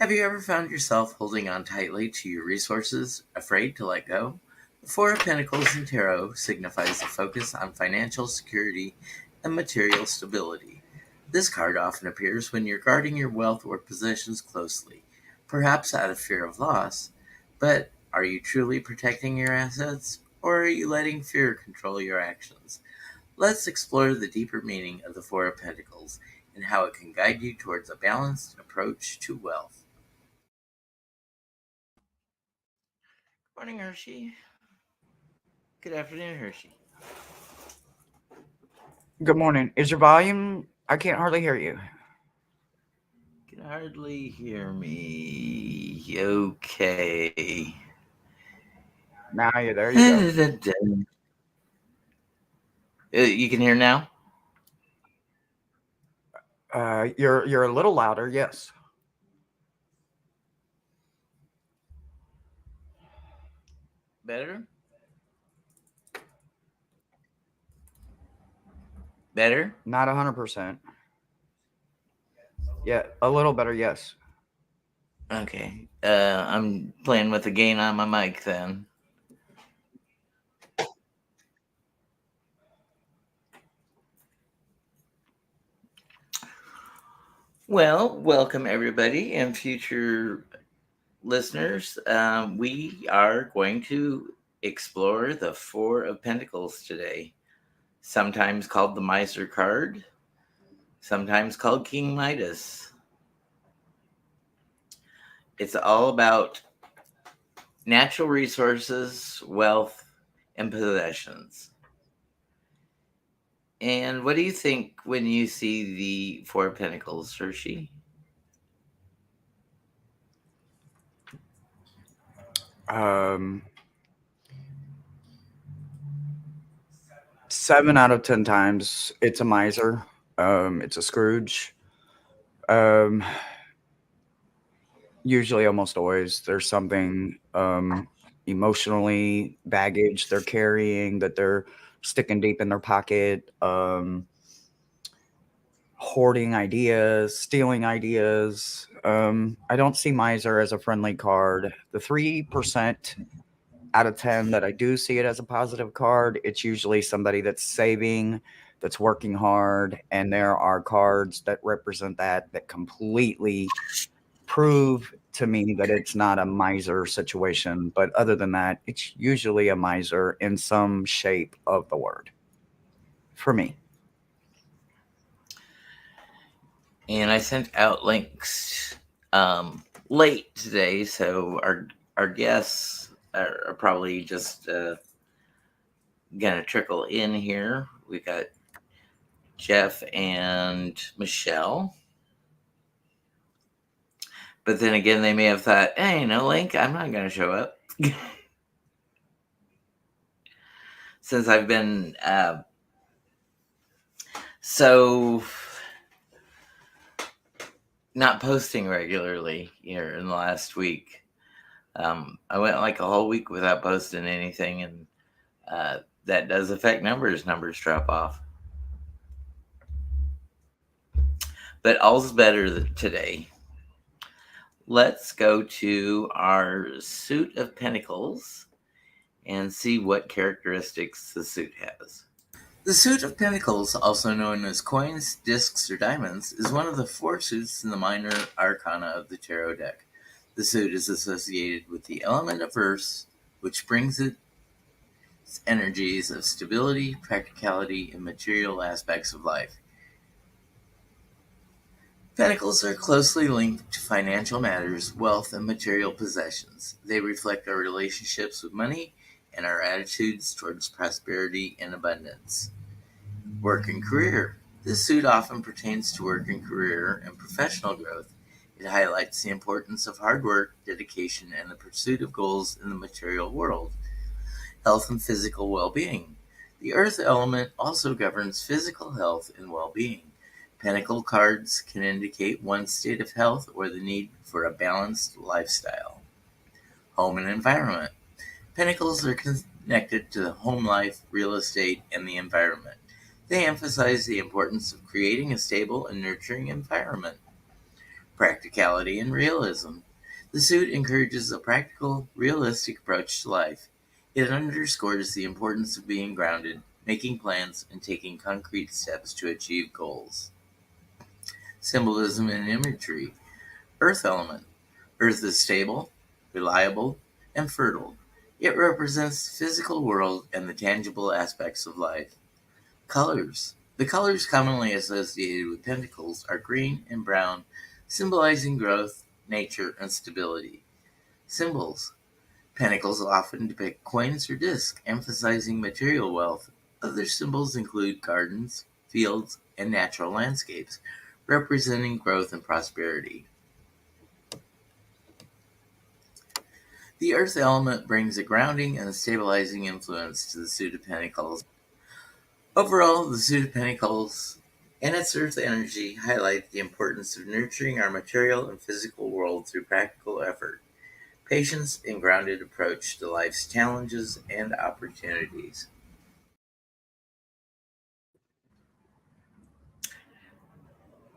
Have you ever found yourself holding on tightly to your resources, afraid to let go? The Four of Pentacles in Tarot signifies a focus on financial security and material stability. This card often appears when you're guarding your wealth or possessions closely, perhaps out of fear of loss. But are you truly protecting your assets, or are you letting fear control your actions? Let's explore the deeper meaning of the Four of Pentacles and how it can guide you towards a balanced approach to wealth. Morning, Hershey. Good afternoon, Hershey. Good morning. Is your volume? I can't hardly hear you. Can hardly hear me. Okay. Now you're there. You go. You can hear now? You're a little louder. Yes. Better? Better? Not 100%. Yeah, a little better. Yes. Okay. I'm playing with the gain on my mic then. Well, welcome everybody and future listeners. We are going to explore the Four of Pentacles today, sometimes called the Miser card, sometimes called King Midas. It's all about natural resources, wealth, and possessions. And what do you think when you see the Four of Pentacles, Hershey? Seven out of 10 times it's a miser. It's a Scrooge. Usually, almost always, there's something emotionally baggage they're carrying that they're sticking deep in their pocket. Hoarding ideas, stealing ideas. I don't see miser as a friendly card. The 3% out of 10 that I do see it as a positive card, it's usually somebody that's saving, that's working hard, and there are cards that represent that completely prove to me that it's not a miser situation. But other than that, it's usually a miser in some shape of the word for me. And I sent out links late today, so our guests are probably just gonna trickle in here. We got Jeff and Michelle. But then again, they may have thought, hey, no link, I'm not going to show up. Since I've been so not posting regularly here in the last week. I went like a whole week without posting anything, and that does affect numbers. Numbers drop off. But all's better today. Let's go to our Suit of Pentacles and see what characteristics the suit has. The Suit of Pentacles, also known as coins, discs, or diamonds, is one of the four suits in the minor arcana of the tarot deck. The suit is associated with the element of earth, which brings its energies of stability, practicality, and material aspects of life. Pentacles are closely linked to financial matters, wealth, and material possessions. They reflect our relationships with money and our attitudes towards prosperity and abundance. Work and career. This suit often pertains to work and career and professional growth. It highlights the importance of hard work, dedication, and the pursuit of goals in the material world. Health and physical well-being. The earth element also governs physical health and well-being. Pentacle cards can indicate one's state of health or the need for a balanced lifestyle. Home and environment. Pentacles are connected to the home life, real estate, and the environment. They emphasize the importance of creating a stable and nurturing environment. Practicality and realism. The suit encourages a practical, realistic approach to life. It underscores the importance of being grounded, making plans, and taking concrete steps to achieve goals. Symbolism and imagery. Earth element. Earth is stable, reliable, and fertile. It represents the physical world and the tangible aspects of life. Colors. The colors commonly associated with pentacles are green and brown, symbolizing growth, nature, and stability. Symbols. Pentacles often depict coins or discs, emphasizing material wealth. Other symbols include gardens, fields, and natural landscapes, representing growth and prosperity. The earth element brings a grounding and a stabilizing influence to the suit of pentacles. Overall, the suit of pentacles and its earth energy highlight the importance of nurturing our material and physical world through practical effort, patience, and grounded approach to life's challenges and opportunities.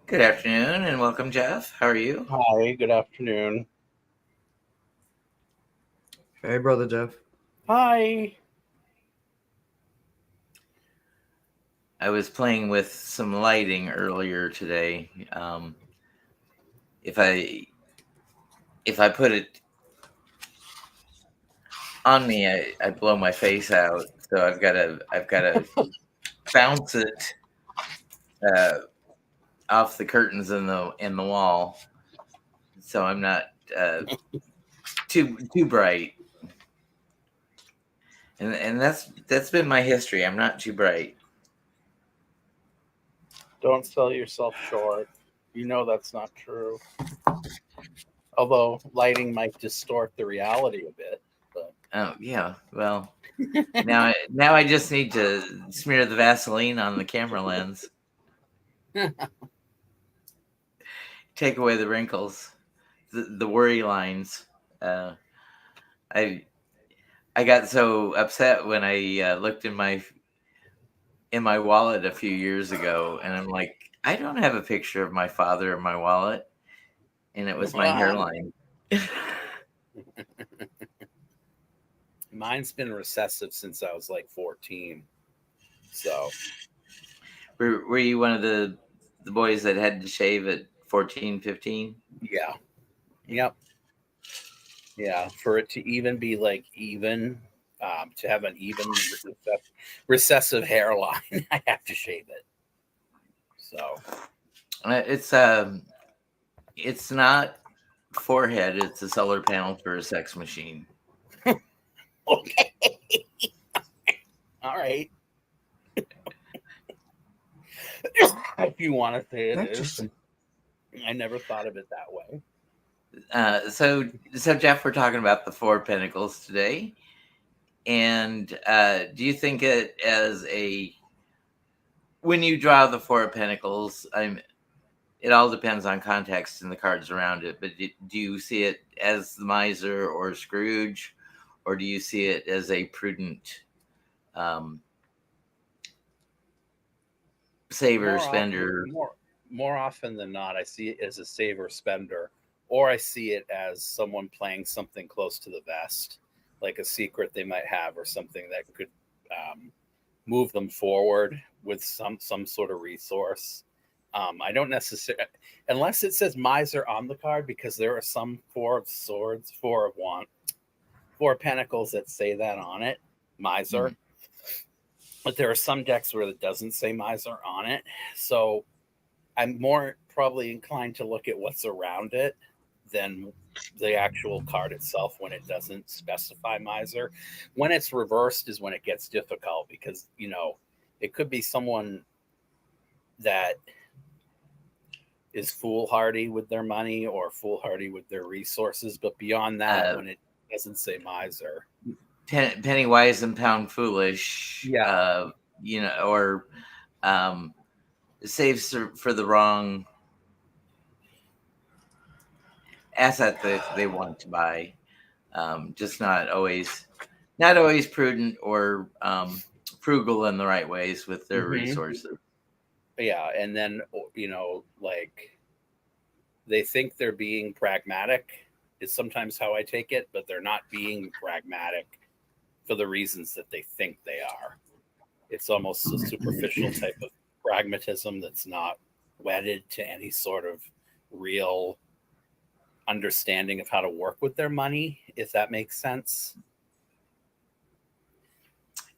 Good afternoon and welcome, Jeff. How are you? Hi, good afternoon. Hey, Brother Jeff. Hi. I was playing with some lighting earlier today. If I put it on me, I blow my face out. So I've got to bounce it uh, off the curtains in the wall, so I'm not too bright. And that's been my history. I'm not too bright. Don't sell yourself short. You know that's not true. Although lighting might distort the reality a bit. But Oh yeah. Well, now I just need to smear the Vaseline on the camera lens. Take away the wrinkles, the worry lines. Uh, I I got so upset when I looked in my wallet a few years ago, and I'm like, I don't have a picture of my father in my wallet, and it was my hairline. mine's been recessive since I was like 14. So Were you one of the boys that had to shave at 14, 15? yeah. Yep. Yeah. For it to even be like even, to have an even recessive hairline, I have to shave it. So It's not forehead; it's a solar panel for a sex machine. okay. All right. If you want to say it is. Interesting. I never thought of it that way. So Jeff, we're talking about the Four of Pentacles today, and do you think it as a when you draw the Four of Pentacles? It all depends on context and the cards around it, but do you see it as the miser or Scrooge, or do you see it as a prudent um, saver, more often spender? more often than not, I see it as a saver spender, or I see it as someone playing something close to the vest, like a secret they might have or something that could move them forward with some sort of resource. I don't necessarily, unless it says miser on the card, because there are some Four of Swords, Four of Pentacles that say that on it, miser. Mm. But there are some decks where it doesn't say miser on it. So I'm more probably inclined to look at what's around it than the actual card itself when it doesn't specify miser. When it's reversed is when it gets difficult, because, it could be someone that is foolhardy with their money or foolhardy with their resources. But beyond that, when it doesn't say miser. Penny wise and pound foolish. Yeah. Or saves for the wrong asset that they want to buy. Just not always prudent or frugal in the right ways with their resources. Yeah. And then, like They think they're being pragmatic, is sometimes how I take it, but they're not being pragmatic for the reasons that they think they are. It's almost a superficial type of pragmatism that's not wedded to any sort of real understanding of how to work with their money, if that makes sense.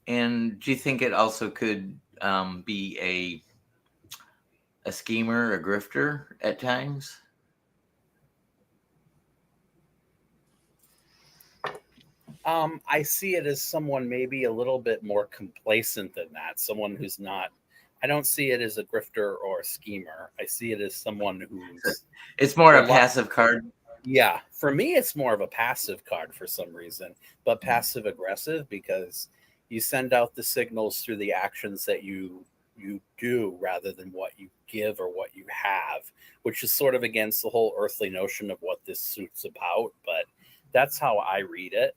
And do you think it also could be a schemer, a grifter at times? I see it as someone maybe a little bit more complacent than that. Someone who's not. I don't see it as a grifter or a schemer. I see it as someone who's. It's more a passive card. Yeah, for me, it's more of a passive card for some reason, but passive aggressive because you send out the signals through the actions that you do rather than what you give or what you have, which is sort of against the whole earthly notion of what this suit's about. But that's how I read it.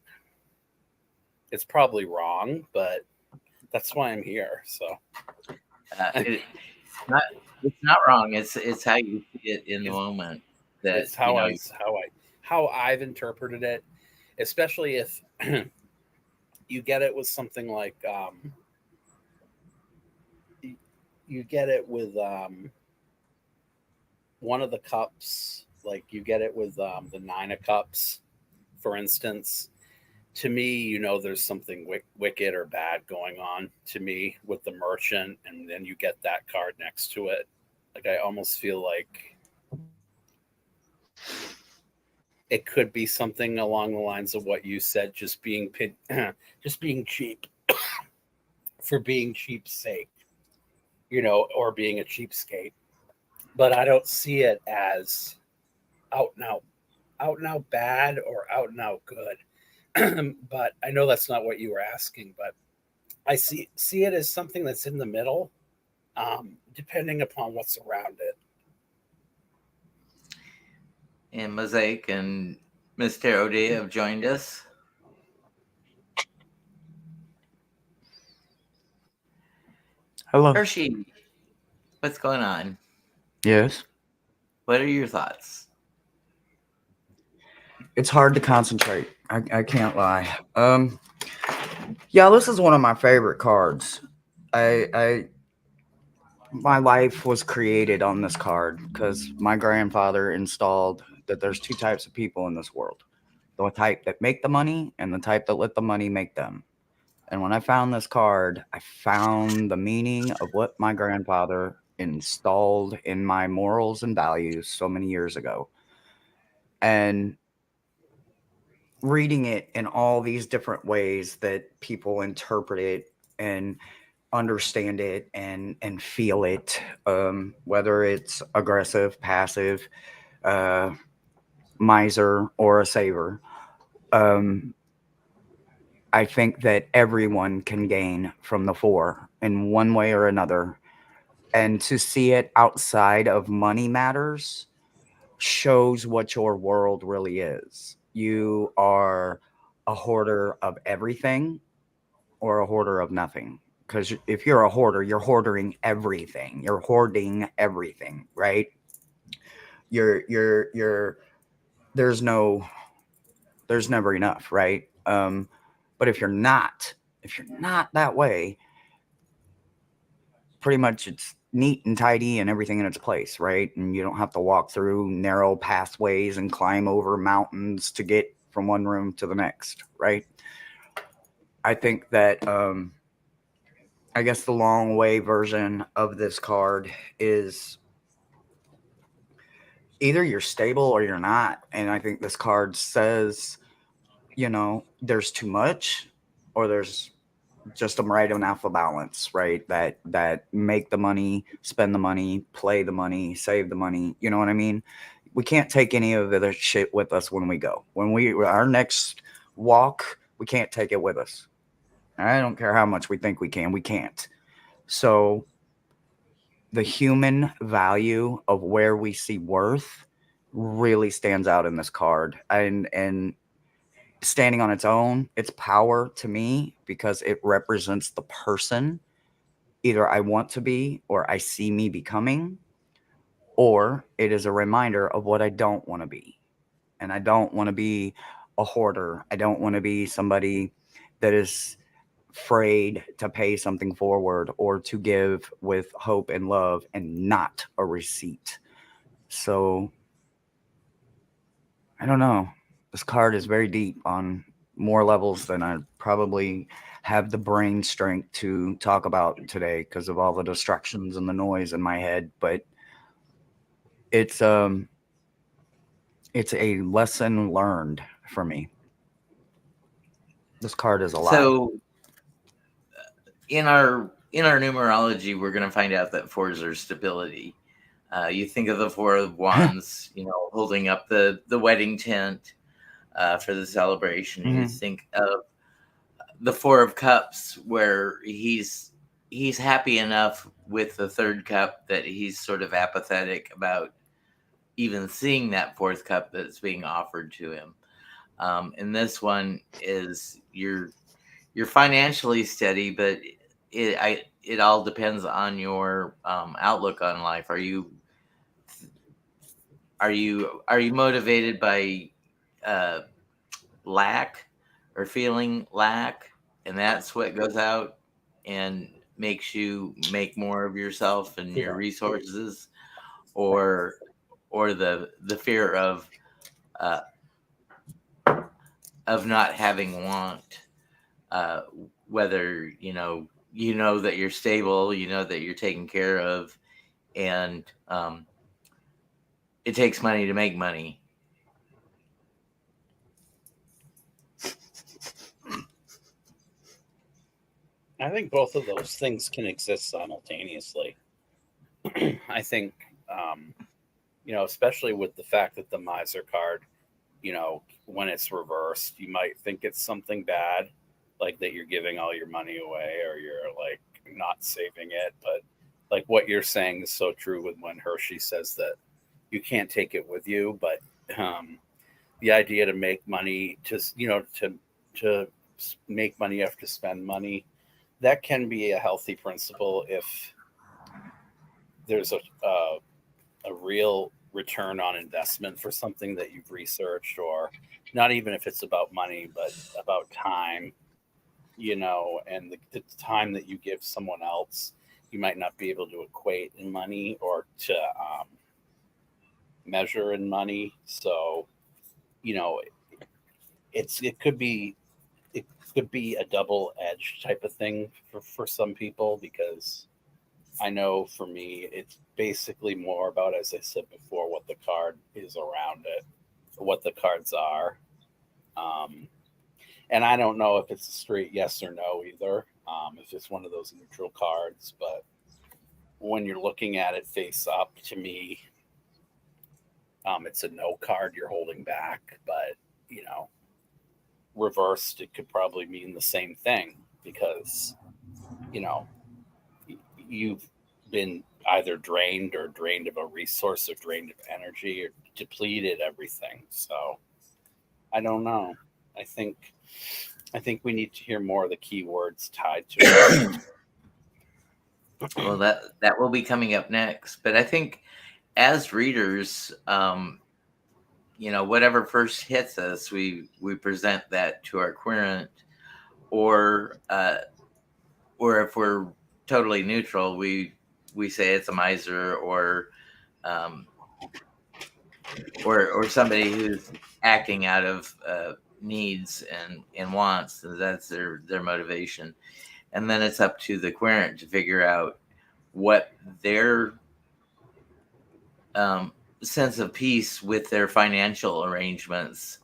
It's probably wrong, but that's why I'm here. So It's not wrong. It's how you see it in the moment. That it's how I've interpreted it, especially if you get it with something like you get it with one of the cups, like you get it with the 9 of Cups, for instance. To me, there's something wicked or bad going on to me with the Merchant, and then you get that card next to it. Like I almost feel like it could be something along the lines of what you said, just being just being cheap for being cheap's sake, or being a cheapskate. But I don't see it as out and out bad or out and out good. But I know that's not what you were asking, but I see it as something that's in the middle, depending upon what's around it. And Mosaic and Mr. O'Day have joined us. Hello. Hershey, what's going on? Yes. What are your thoughts? It's hard to concentrate. I can't lie. Yeah, this is one of my favorite cards. My life was created on this card because my grandfather installed that there's 2 types of people in this world: the type that make the money and the type that let the money make them. And when I found this card, I found the meaning of what my grandfather installed in my morals and values so many years ago. And reading it in all these different ways that people interpret it and understand it and feel it, whether it's aggressive, passive, uh, miser, or a saver. I think that everyone can gain from the 4 in one way or another. And to see it outside of money matters shows what your world really is. You are a hoarder of everything or a hoarder of nothing. Because if you're a hoarder, you're hoarding everything. You're hoarding everything, right? You're there's never enough, right? But if you're not that way, pretty much it's neat and tidy and everything in its place, right? And you don't have to walk through narrow pathways and climb over mountains to get from one room to the next, right? I think that I guess the long way version of this card is either you're stable or you're not. And I think this card says, there's too much or there's just a right enough of balance, right? That make the money, spend the money, play the money, save the money. You know what I mean? We can't take any of the other shit with us when we go. Our next walk, we can't take it with us. I don't care how much we think we can. We can't. So the human value of where we see worth really stands out in this card. And standing on its own, its power to me, because it represents the person either I want to be or I see me becoming, or it is a reminder of what I don't want to be. And I don't want to be a hoarder. I don't want to be somebody that is afraid to pay something forward or to give with hope and love and not a receipt. So I don't know. This card is very deep on more levels than I probably have the brain strength to talk about today because of all the distractions and the noise in my head. But it's a lesson learned for me. This card is a lot. So in our numerology, we're going to find out that fours are stability. You think of the Four of Wands, holding up the wedding tent for the celebration. Mhm. You think of the Four of Cups, where he's happy enough with the third cup that he's sort of apathetic about even seeing that fourth cup that's being offered to him. And this one is you're financially steady, but it all depends on your outlook on life. Are you motivated by lack or feeling lack, and that's what goes out and makes you make more of yourself and your resources, or the fear of not having want, whether that you're stable, that you're taken care of, and it takes money to make money. I think both of those things can exist simultaneously. I think, especially with the fact that the miser card, when it's reversed, you might think it's something bad, like that you're giving all your money away or you're like not saving it. But like what you're saying is so true with when Hershey says that you can't take it with you. But the idea to make money, to make money, you have to spend money. That can be a healthy principle if there's a real return on investment for something that you've researched, or not even if it's about money, but about time, and the time that you give someone else, you might not be able to equate in money or to measure in money. So, it could be a double-edged type of thing for some people, because I know for me, it's basically more about, as I said before, what the card is around it, what the cards are. And I don't know if it's a straight yes or no either. It's just one of those neutral cards. But when you're looking at it face up, to me, it's a no card. You're holding back. But, reversed, it could probably mean the same thing, because, you've been either drained of a resource or drained of energy or depleted everything. So I don't know. I think we need to hear more of the keywords tied to it. Well, that will be coming up next. But I think as readers, whatever first hits us, we present that to our querent, or if we're totally neutral, we say it's a miser, or somebody who's acting out of needs and wants. That's their motivation, and then it's up to the querent to figure out what their sense of peace with their financial arrangements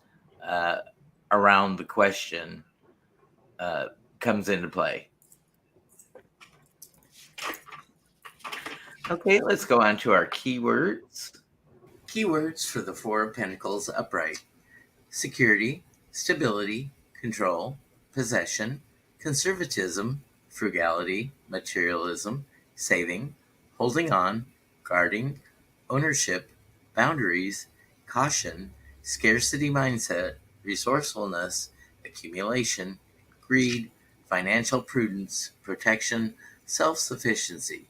around the question comes into play. Okay, let's go on to our keywords. Keywords for the Four of Pentacles upright: security, stability, control, possession, conservatism, frugality, materialism, saving, holding on, guarding, ownership, boundaries, caution, scarcity mindset, resourcefulness, accumulation, greed, financial prudence, protection, self-sufficiency.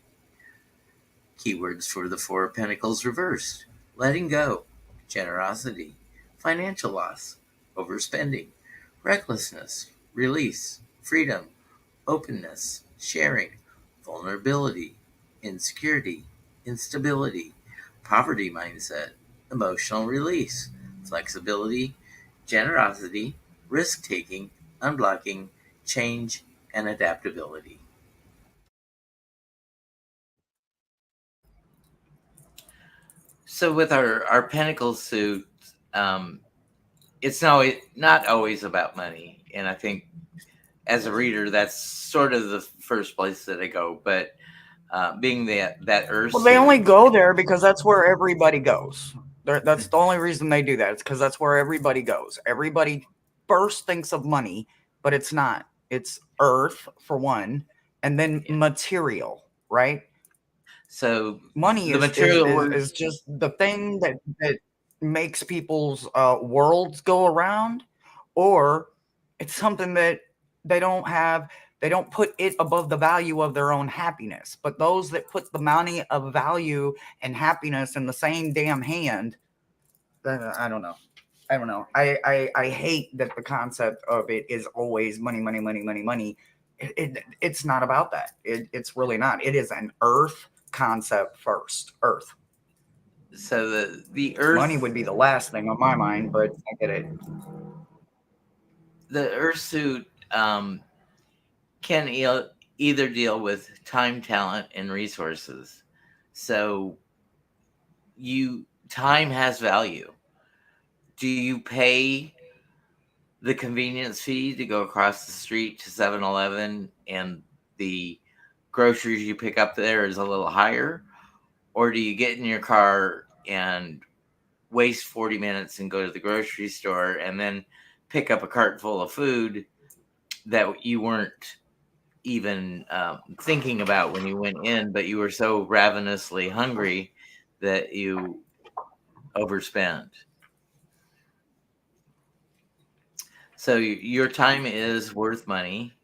Keywords for the Four of Pentacles reversed: letting go, generosity, financial loss, overspending, recklessness, release, freedom, openness, sharing, vulnerability, insecurity, instability, poverty mindset, emotional release, flexibility, generosity, risk taking, unblocking, change, and adaptability. So with our Pentacle suit, it's not always about money, and I think as a reader, that's sort of the first place that I go. But being that Earth Well, they only suit, go there because that's where everybody goes. That's the only reason they do that. It's because that's where everybody goes. Everybody first thinks of money, but it's not. It's Earth for one, and then material, right? so Money the material is just the thing that makes people's worlds go around, or it's something that they don't have. They don't put it above the value of their own happiness. But those that put the money of value and happiness in the same damn hand, I don't know. I don't know. I hate that the concept of it is always money, money, money, money, money. It's not about that. It's really not. It is an earth concept first. Earth. So the Money Earth would be the last thing on my mind, but I get it. the Earth suit can either deal with time, talent, and resources. So time has value. Do you pay the convenience fee to go across the street to 7-Eleven and the groceries you pick up there is a little higher? Or do you get in your car and waste 40 minutes and go to the grocery store and then pick up a cart full of food that you weren't even thinking about when you went in, but you were so ravenously hungry that you overspent? So your time is worth money.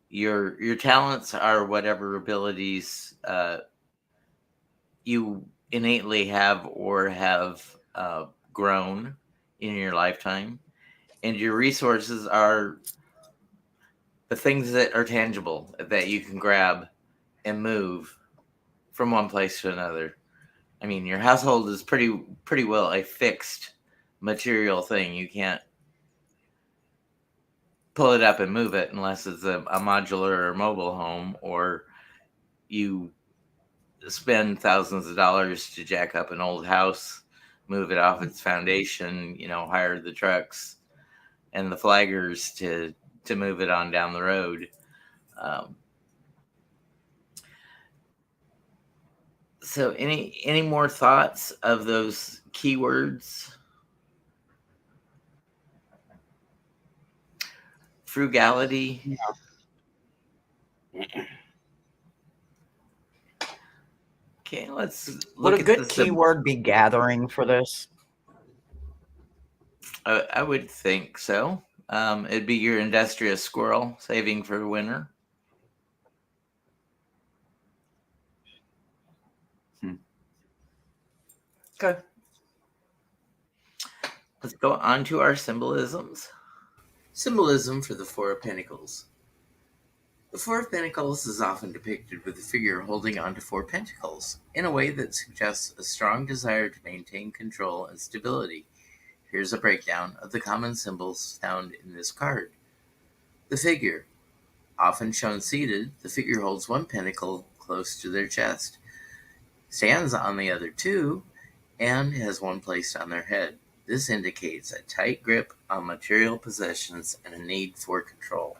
Your talents are whatever abilities you innately have or have grown in your lifetime, and your resources are the things that are tangible that you can grab and move from one place to another. I mean, your household is pretty well a fixed material thing. You can't pull it up and move it unless it's a modular or mobile home, or you spend thousands of dollars to jack up an old house, move it off its foundation, hire the trucks and the flaggers to move it on down the road. Um, so any more thoughts of those keywords? Frugality. Yeah. Okay, let's Would look a at the good symbol. keyword be gathering for this? I would think so. It'd be your industrious squirrel saving for winter. Okay. Let's go on to our symbolisms. Symbolism for the Four of Pentacles. The Four of Pentacles is often depicted with a figure holding onto four pentacles in a way that suggests a strong desire to maintain control and stability. Here's a breakdown of the common symbols found in this card. The figure. Often shown seated, the figure holds one pentacle close to their chest, stands on the other two, and has one placed on their head. This indicates a tight grip on material possessions and a need for control.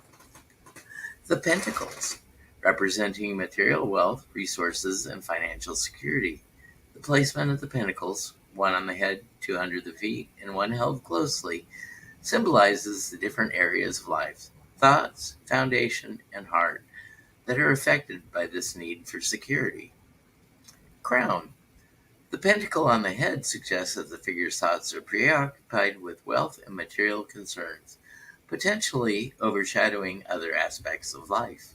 The Pentacles, representing material wealth, resources, and financial security. The placement of the pentacles, one on the head, two under the feet, and one held closely, symbolizes the different areas of life, thoughts, foundation, and heart, that are affected by this need for security. Crown. The pentacle on the head suggests that the figure's thoughts are preoccupied with wealth and material concerns, potentially overshadowing other aspects of life.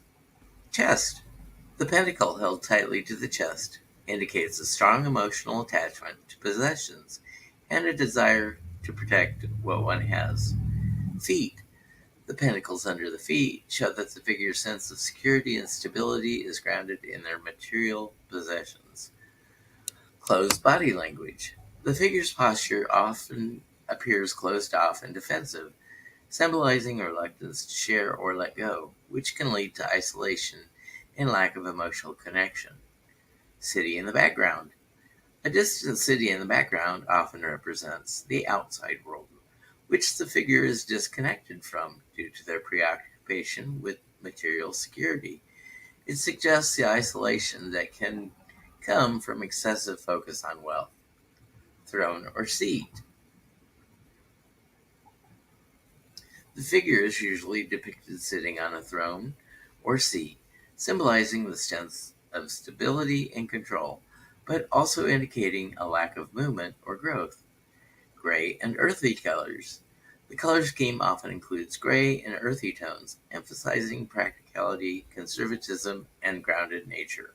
Chest. The pentacle held tightly to the chest indicates a strong emotional attachment to possessions and a desire to protect what one has. Feet. The pentacles under the feet show that the figure's sense of security and stability is grounded in their material possessions. Closed body language. The figure's posture often appears closed off and defensive, symbolizing a reluctance to share or let go, which can lead to isolation and lack of emotional connection. City in the background. A distant city in the background often represents the outside world, which the figure is disconnected from due to their preoccupation with material security. It suggests the isolation that can come from excessive focus on wealth, throne, or seat. The figure is usually depicted sitting on a throne or seat, symbolizing the sense of stability and control, but also indicating a lack of movement or growth. Gray and earthy colors. The color scheme often includes gray and earthy tones, emphasizing practicality, conservatism, and grounded nature,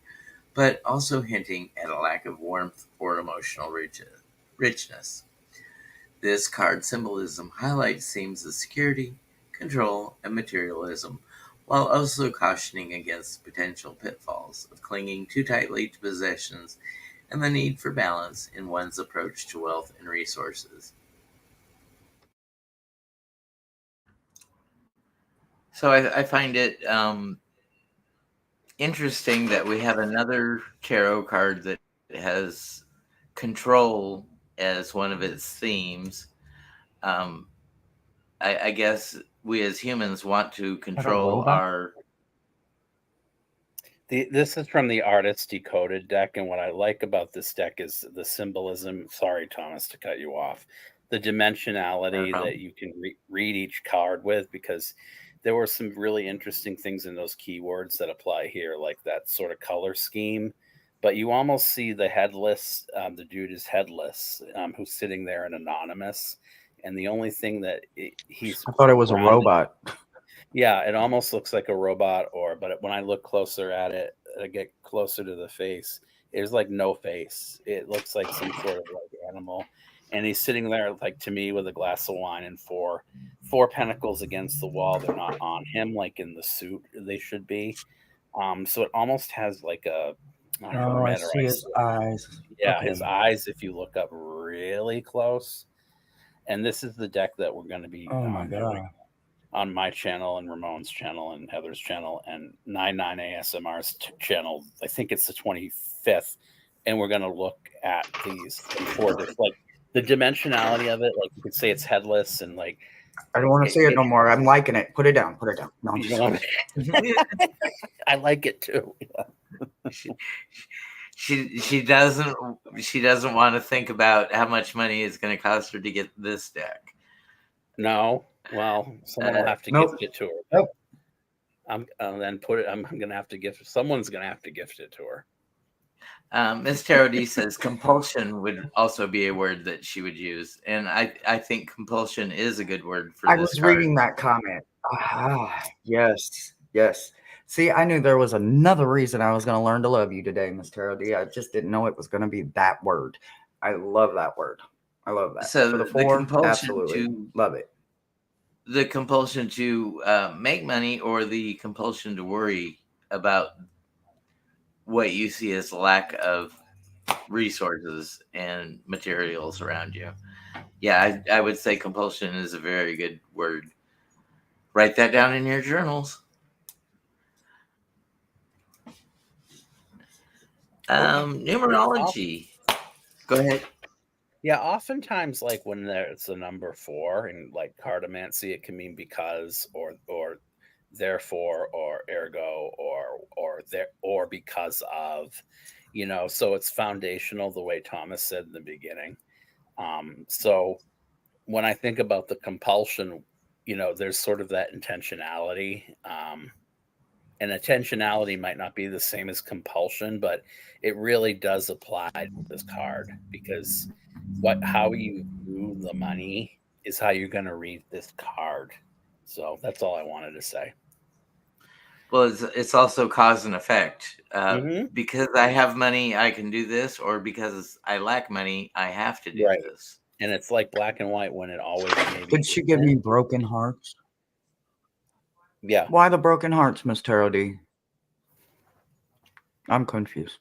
but also hinting at a lack of warmth or emotional richness. This card symbolism highlights themes of security, control, and materialism, while also cautioning against potential pitfalls of clinging too tightly to possessions and the need for balance in one's approach to wealth and resources. So I find it interesting that we have another tarot card that has control as one of its themes. Um, I guess we as humans want to control our. This is from the Artist Decoded deck, and what I like about this deck is the symbolism. Sorry, Thomas, to cut you off. The dimensionality that you can read each card with, because there were some really interesting things in those keywords that apply here, like that sort of color scheme. But you almost see the headless, the dude is headless, who's sitting there and anonymous. And the only thing that he's... I thought it was a robot. Yeah, it almost looks like a robot, but when I look closer at it, I get closer to the face. There's like no face. It looks like some sort of like animal. And he's sitting there, like, to me, with a glass of wine and four pentacles against the wall. They're not on him like in the suit they should be. So it almost has like a I see his eyes. Yeah, okay. His eyes, if you look up really close. And this is the deck that we're going to be on my channel and Ramon's channel and Heather's channel and 99 ASMR's channel. I think it's the 25th. And we're going to look at these for this, like the dimensionality of it. Like you could say it's headless and like. I don't want to see it no more. I'm liking it. Put it down. Put it down. No, I'm just I like it too. She doesn't want to think about how much money it's going to cost her to get this deck. No. Well, someone will have to gift it to her. Nope. I'm going to have to gift. Someone's going to have to gift it to her. Ms. Tarot D says compulsion would also be a word that she would use, and I think compulsion is a good word for this. I was reading that comment. Yes. See, I knew there was another reason I was going to learn to love you today, Ms. Tarot D. I just didn't know it was going to be that word. I love that word. I love that. So for the four, absolutely love it. The compulsion to make money, or the compulsion to worry about what you see as lack of resources and materials around you. Yeah, I would say compulsion is a very good word. Write that down in your journals. Numerology. Go ahead. Yeah, oftentimes, like when there's a number 4 in like cartomancy, it can mean because or therefore or ergo or because of, so it's foundational, the way Thomas said in the beginning. So when I think about the compulsion, there's sort of that intentionality. And intentionality might not be the same as compulsion, but it really does apply to this card, because how you view the money is how you're going to read this card. So that's all I wanted to say. Well, it's also cause and effect. Mhm. Because I have money, I can do this, or because I lack money, I have to do Right. this. And it's like black and white when it always maybe Did she give me isn't. broken hearts? Yeah. Why the broken hearts, Miss Tarot D? I'm confused.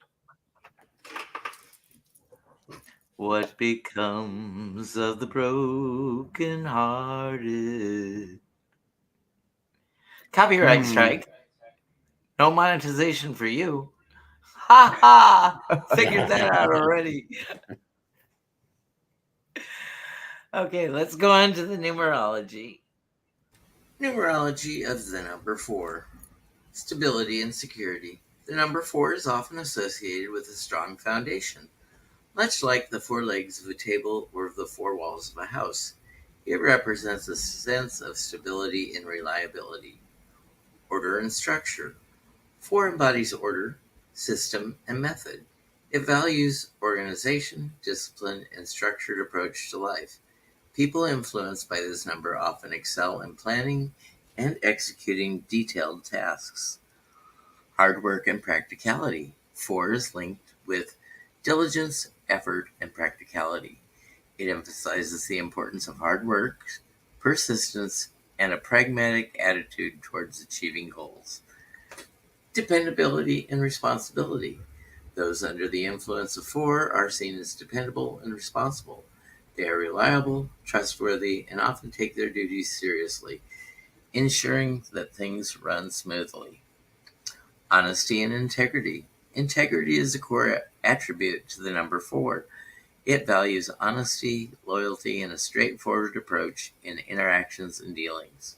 What becomes of the broken hearted? Copyright strike. No monetization for you. Ha ha! Figured that out already. Okay, let's go on to the numerology. Numerology of the number 4. Stability and security. The number 4 is often associated with a strong foundation. Much like the 4 legs of a table or the 4 walls of a house, it represents a sense of stability and reliability. Order and structure. 4 embodies order, system, and method. It values organization, discipline, and structured approach to life. People influenced by this number often excel in planning and executing detailed tasks. Hard work and practicality. 4 is linked with diligence, effort, and practicality. It emphasizes the importance of hard work, persistence, and a pragmatic attitude towards achieving goals. Dependability and responsibility. Those under the influence of 4 are seen as dependable and responsible. They are reliable, trustworthy, and often take their duties seriously, ensuring that things run smoothly. Honesty and integrity. Integrity is a core attribute to the number 4. It values honesty, loyalty, and a straightforward approach in interactions and dealings.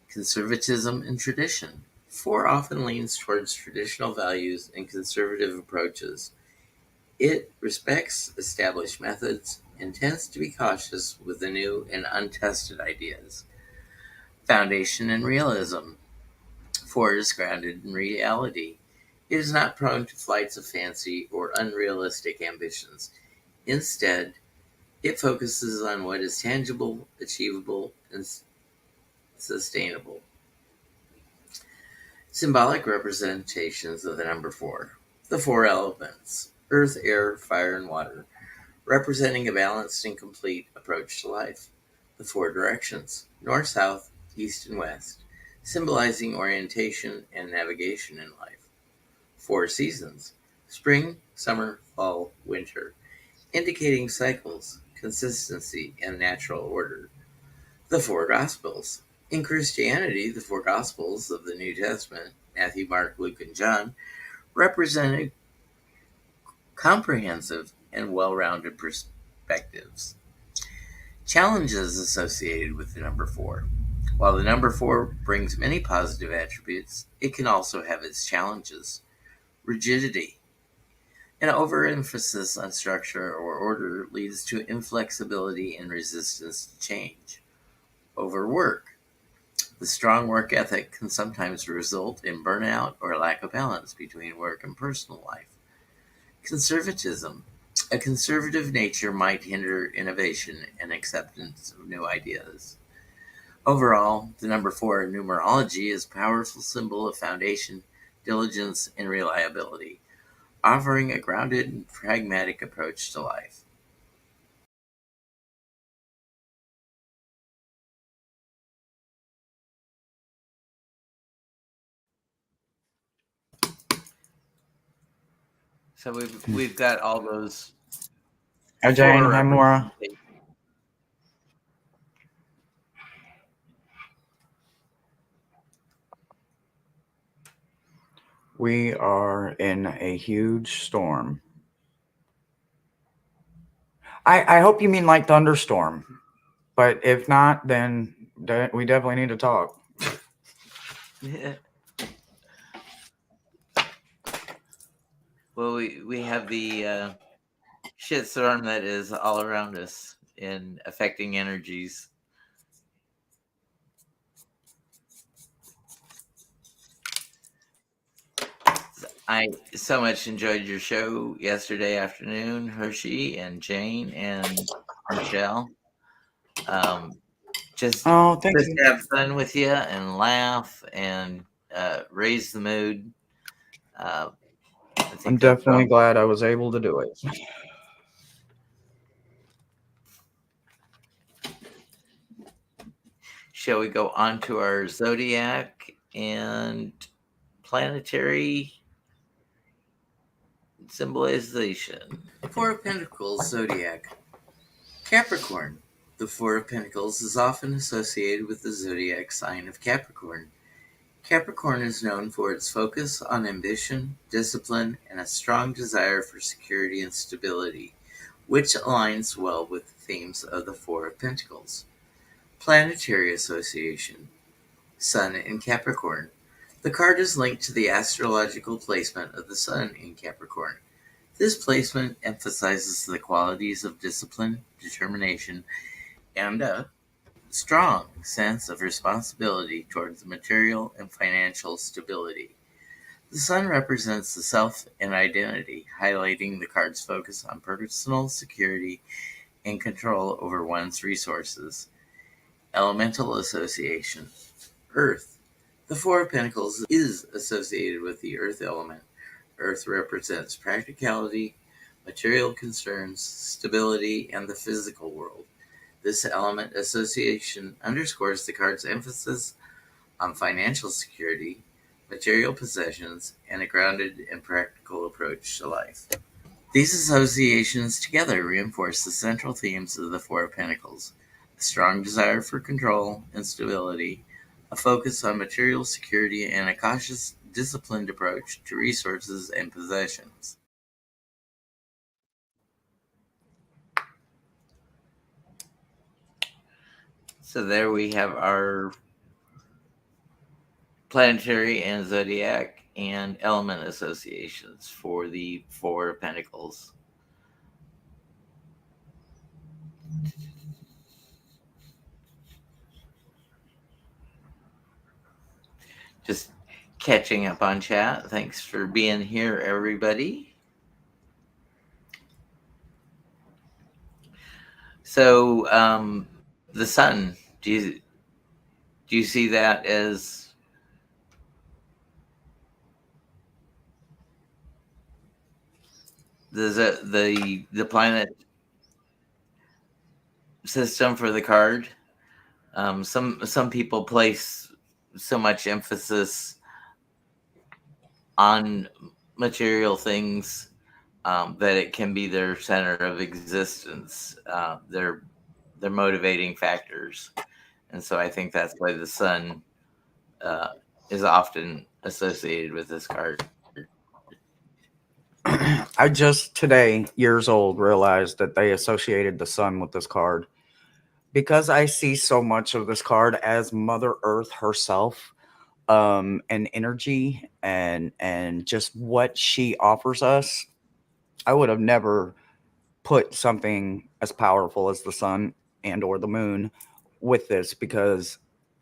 Conservatism and tradition. 4 often leans towards traditional values and conservative approaches. It respects established methods and tends to be cautious with the new and untested ideas. Foundation and realism. 4 is grounded in reality. It is not prone to flights of fancy or unrealistic ambitions. Instead, it focuses on what is tangible, achievable, and sustainable. Symbolic representations of the number 4. The 4 elements: earth, air, fire, and water, representing a balanced and complete approach to life. The 4 directions: north, south, east, and west, symbolizing orientation and navigation in life. 4 seasons: spring, summer, fall, winter, indicating cycles, consistency, and natural order. The 4 Gospels. In Christianity, the 4 Gospels of the New Testament, Matthew, Mark, Luke, and John, represented comprehensive and well-rounded perspectives. Challenges associated with the number 4. While the number 4 brings many positive attributes, it can also have its challenges. Rigidity. An overemphasis on structure or order leads to inflexibility and resistance to change. Overwork. The strong work ethic can sometimes result in burnout or lack of balance between work and personal life. Conservatism. A conservative nature might hinder innovation and acceptance of new ideas. Overall, the number 4 in numerology is a powerful symbol of foundation, diligence, and reliability, offering a grounded and pragmatic approach to life. So we've got all those Hi, Jane. Hi, Maura. We are in a huge storm. I hope you mean like thunderstorm, but if not, then we definitely need to talk. Yeah. Well, we have the shitstorm that is all around us in affecting energies. I so much enjoyed your show yesterday afternoon, Hershey and Jane and Michelle. Just Oh, thank just you. have fun with you and laugh and raise the mood. I I'm think they'll definitely probably. glad I was able to do it. Shall we go on to our zodiac and planetary symbolization? Four of Pentacles zodiac. Capricorn. The Four of Pentacles is often associated with the zodiac sign of Capricorn. Capricorn is known for its focus on ambition, discipline, and a strong desire for security and stability, which aligns well with the themes of the Four of Pentacles. Planetary association. Sun in Capricorn. The card is linked to the astrological placement of the Sun in Capricorn. This placement emphasizes the qualities of discipline, determination, and a strong sense of responsibility towards material and financial stability. The Sun represents the self and identity, highlighting the card's focus on personal security and control over one's resources. Elemental association. Earth. The Four of Pentacles is associated with the earth element. Earth represents practicality, material concerns, stability, and the physical world. This element association underscores the card's emphasis on financial security, material possessions, and a grounded and practical approach to life. These associations together reinforce the central themes of the Four of Pentacles: a strong desire for control and stability, a focus on material security, and a cautious, disciplined approach to resources and possessions. So there we have our planetary and zodiac and element associations for the Four of Pentacles. Just catching up on chat. Thanks for being here, everybody. So, the sun. Do you see that as the planet system for the card? Some people place so much emphasis on material things that it can be their center of existence, their motivating factors, and so I think that's why the sun is often associated with this card. I just today, years old, realized that they associated the sun with this card because I see so much of this card as Mother Earth herself, and energy and just what she offers us. I would have never put something as powerful as the sun and or the moon with this, because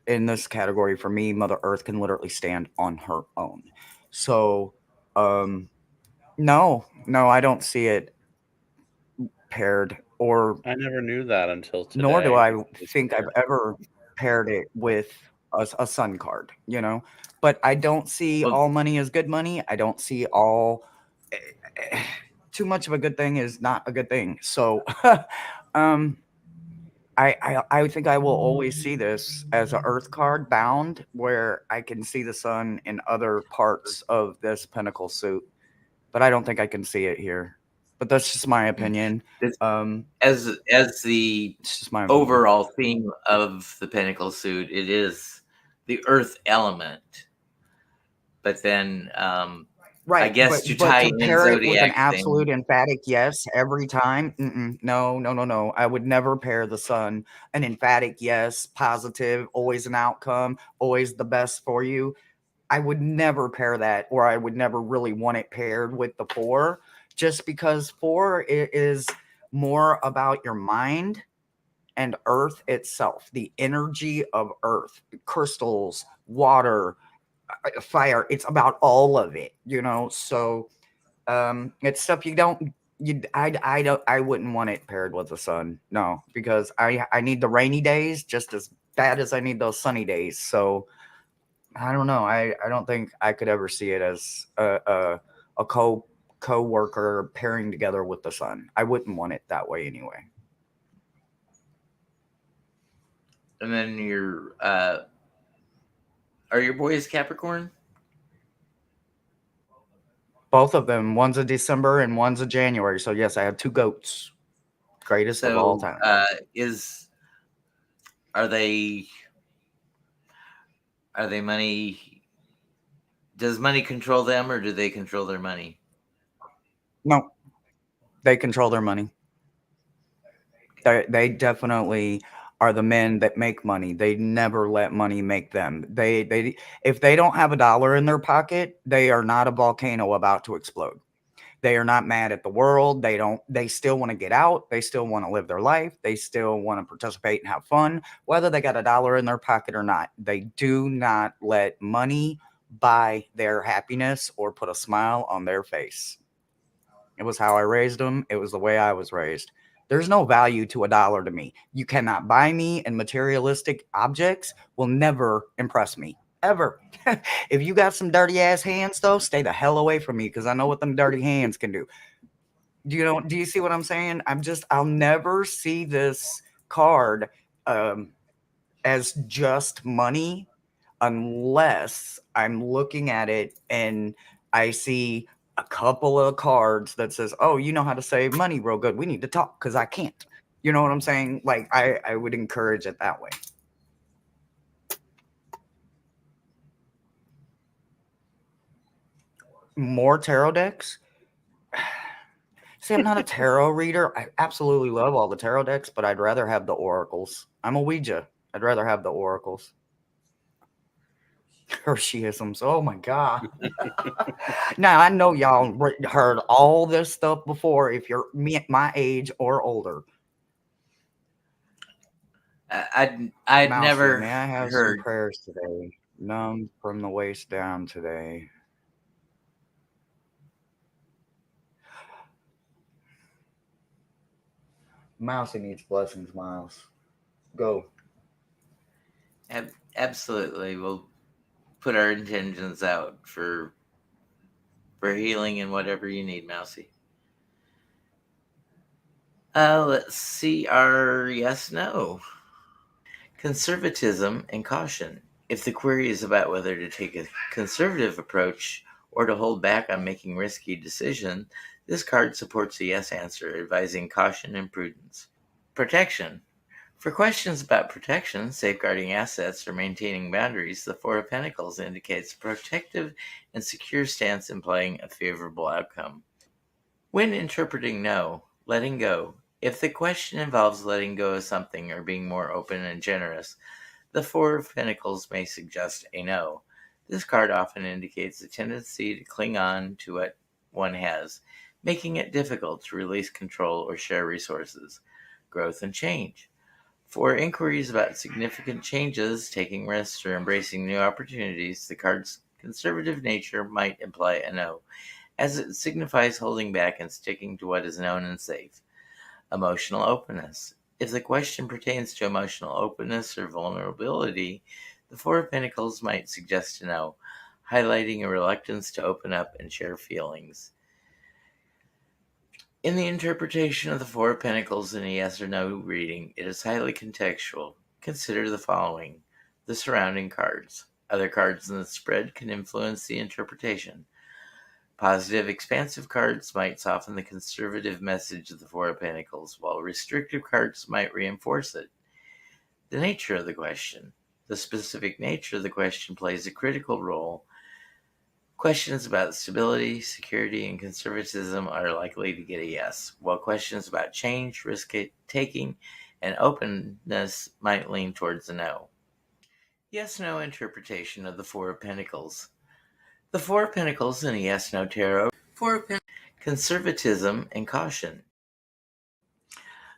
in this category for me, Mother Earth can literally stand on her own. So no, I don't see it paired, or I never knew that until today. nor do I think I've ever paired it with a sun card, but I don't see all money as good money. I don't see all too much of a good thing is not a good thing. So I think I will always see this as an earth card bound, where I can see the sun in other parts of this pentacle suit, but I don't think I can see it here. But that's just my opinion. As the It's just my opinion. Overall theme of the Pentacle suit, it is the earth element. But then, right, I guess but tie to in pair it with an zodiac absolute thing. emphatic yes every time, no. I would never pair the sun an emphatic yes, positive, always an outcome, always the best for you. I would never pair that, or I would never really want it paired with the four, just because four is more about your mind and earth itself, the energy of earth, crystals, water, fire. It's about all of it, so it's stuff I wouldn't want it paired with the sun, no, because I need the rainy days just as bad as I need those sunny days. So I don't know. I don't think I could ever see it as a co-worker pairing together with the sun. I wouldn't want it that way anyway. And then are your boys Capricorn? Both of them. One's a December and one's a January. So yes, I have two goats. Greatest of all So time. are they money? Does money control them, or do they control their money? No, they control their money. They definitely are the men that make money. They never let money make them. They if they don't have a dollar in their pocket, they are not a volcano about to explode. They are not mad at the world. They still want to get out. They still want to live their life. They still want to participate and have fun, whether they got a dollar in their pocket or not. They do not let money buy their happiness or put a smile on their face. It was how I raised them. It was the way I was raised. There's no value to a dollar to me. You cannot buy me, and materialistic objects will never impress me. Ever. If you got some dirty ass hands, though, stay the hell away from me because I know what them dirty hands can do. Do you see what I'm saying? I'll never see this card as just money unless I'm looking at it and I see a couple of cards that says, "Oh, you know how to save money real good. We need to talk because I can't." You know what I'm saying? Like I would encourage it that way. More tarot decks? See, I'm not a tarot reader. I absolutely love all the tarot decks, but I'd rather have the oracles. I'm a Ouija. I'd rather have the oracles. Hersheyisms. Oh my god. Now I know y'all heard all this stuff before. If you're my age or older, I'd Mousy, never may I have some heard. prayers today? Numb from the waist down today. Mousy needs blessings, Miles. Go. Absolutely, we'll put our intentions out for healing and whatever you need, Mousy. Let's see our yes no. Conservatism and caution. If the query is about whether to take a conservative approach or to hold back on making risky decisions, this card supports a yes answer, advising caution and prudence. Protection. For questions about protection, safeguarding assets, or maintaining boundaries, the Four of Pentacles indicates a protective and secure stance implying a favorable outcome. When interpreting no, letting go. If the question involves letting go of something or being more open and generous, the Four of Pentacles may suggest a no. This card often indicates a tendency to cling on to what one has, making it difficult to release control or share resources. Growth and change. For inquiries about significant changes, taking risks, or embracing new opportunities, the card's conservative nature might imply a no, as it signifies holding back and sticking to what is known and safe. Emotional openness. If the question pertains to emotional openness or vulnerability, the Four of Pentacles might suggest a no, highlighting a reluctance to open up and share feelings. In the interpretation of the Four of Pentacles in a yes or no reading, it is highly contextual. Consider the following: the surrounding cards. Other cards in the spread can influence the interpretation. Positive, expansive cards might soften the conservative message of the Four of Pentacles, while restrictive cards might reinforce it. The nature of the question. The specific nature of the question plays a critical role. Questions about stability, security, and conservatism are likely to get a yes, while questions about change, risk-taking, and openness might lean towards a no. Yes-no interpretation of the Four of Pentacles. The Four of Pentacles in a yes-no tarot. Conservatism and caution.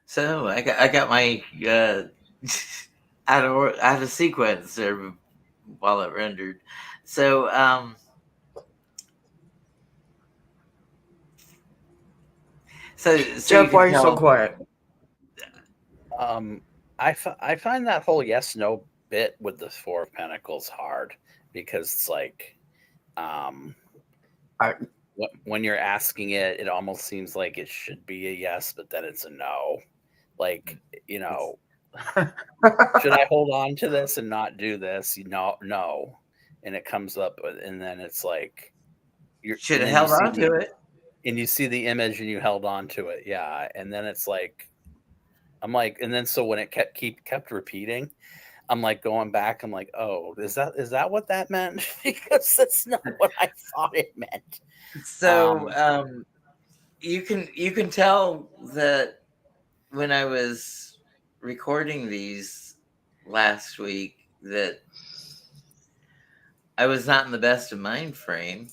So I got my out of sequence there while it rendered. So so you Jeff, can why are you so tell. quiet? I find that whole yes no bit with the Four of Pentacles hard. because it's like, I- when you're asking it, it almost seems like it should be a yes, but then it's a no. Like, should I hold on to this and not do this? No. And it comes up, and then it's like, Should and have then you held see on to it. and you see the image and you held on to it. Yeah. And then it's like, I'm like, and then so when it kept repeating, I'm like going back. I'm like, oh, is that what that meant? Because that's not what I thought it meant. So you can tell that when I was recording these last week that I was not in the best of mind frame.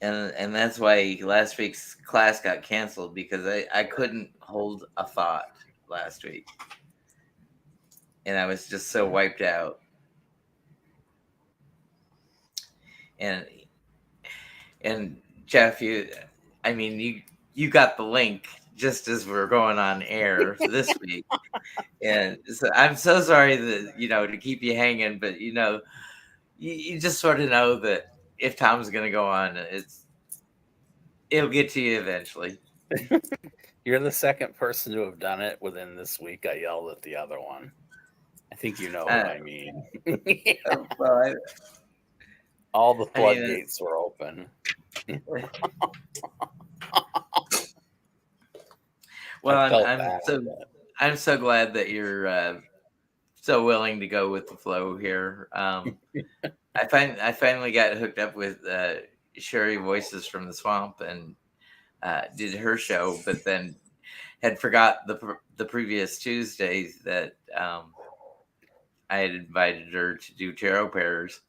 And that's why last week's class got canceled, because I couldn't hold a thought last week. And I was just so wiped out. And Jeff, you got the link just as we're going on air this week. And so I'm so sorry that, to keep you hanging, but you just sort of know that if Tom's going to go on, it'll get to you eventually. You're the second person to have done it within this week. I yelled at the other one. I think you know what I mean. Well, all the floodgates were open. Well, I'm so glad that you're so willing to go with the flow here. I finally got hooked up with Sherry Voices from the Swamp and did her show, but then had forgot the previous Tuesdays that I had invited her to do tarot pairs.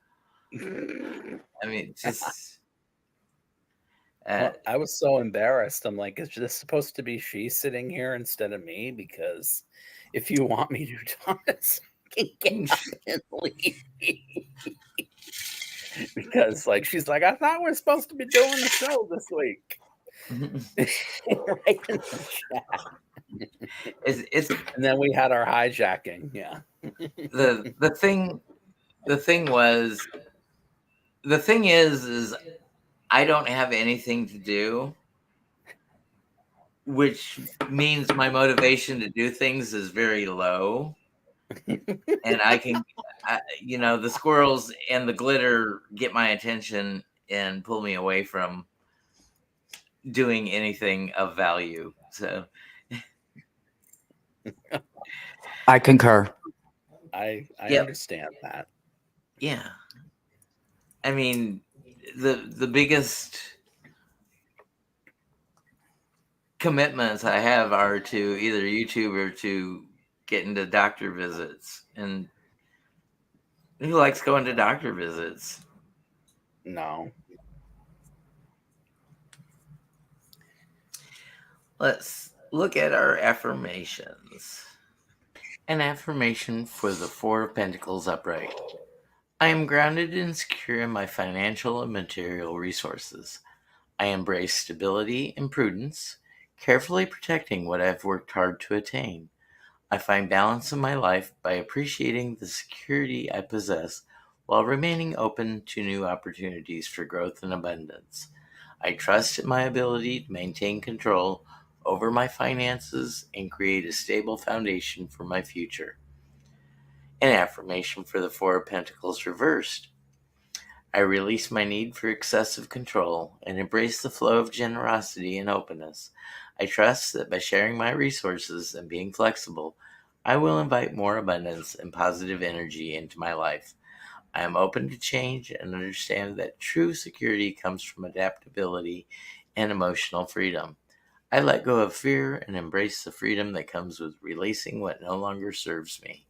I mean, just. I was so embarrassed. I'm like, is this supposed to be she sitting here instead of me? Because if you want me to, Thomas, can get up and leave. Because she's like, I thought we were supposed to be doing the show this week. Right in the chat. And then we had our hijacking. Yeah. The thing is I don't have anything to do, which means my motivation to do things is very low. And the squirrels and the glitter get my attention and pull me away from doing anything of value. So I concur. I understand that. Yeah. I mean, the biggest commitments I have are to either YouTube or to get into doctor visits. And who likes going to doctor visits? No. Let's look at our affirmations. An affirmation for the Four of Pentacles upright. I am grounded and secure in my financial and material resources. I embrace stability and prudence, carefully protecting what I've worked hard to attain. I find balance in my life by appreciating the security I possess while remaining open to new opportunities for growth and abundance. I trust in my ability to maintain control over my finances and create a stable foundation for my future. An affirmation for the Four of Pentacles reversed. I release my need for excessive control and embrace the flow of generosity and openness. I trust that by sharing my resources and being flexible, I will invite more abundance and positive energy into my life. I am open to change and understand that true security comes from adaptability and emotional freedom. I let go of fear and embrace the freedom that comes with releasing what no longer serves me.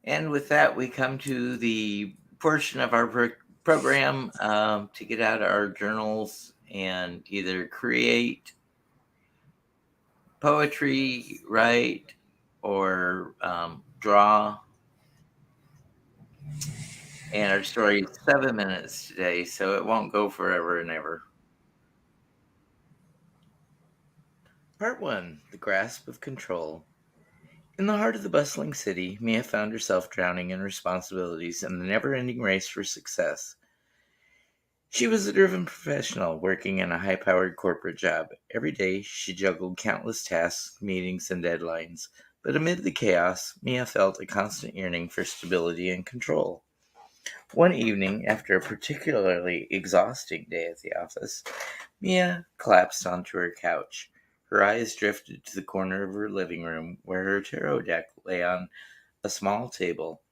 And with that, we come to the portion of our program to get out our journals and either create poetry, write, or draw. And our story is 7 minutes today, so it won't go forever and ever. Part 1, The Grasp of Control. In the heart of the bustling city, Mia found herself drowning in responsibilities and the never-ending race for success. She was a driven professional working in a high-powered corporate job. Every day, she juggled countless tasks, meetings, and deadlines. But amid the chaos, Mia felt a constant yearning for stability and control. One evening, after a particularly exhausting day at the office, Mia collapsed onto her couch. Her eyes drifted to the corner of her living room where her tarot deck lay on a small table.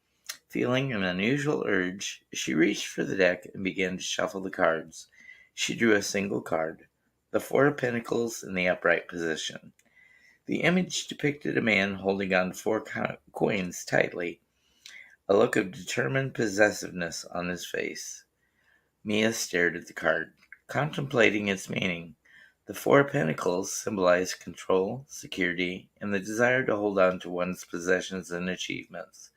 Feeling an unusual urge, she reached for the deck and began to shuffle the cards. She drew a single card, the Four of Pentacles in the upright position. The image depicted a man holding on to four coins tightly, a look of determined possessiveness on his face. Mia stared at the card, contemplating its meaning. The Four of Pentacles symbolized control, security, and the desire to hold on to one's possessions and achievements.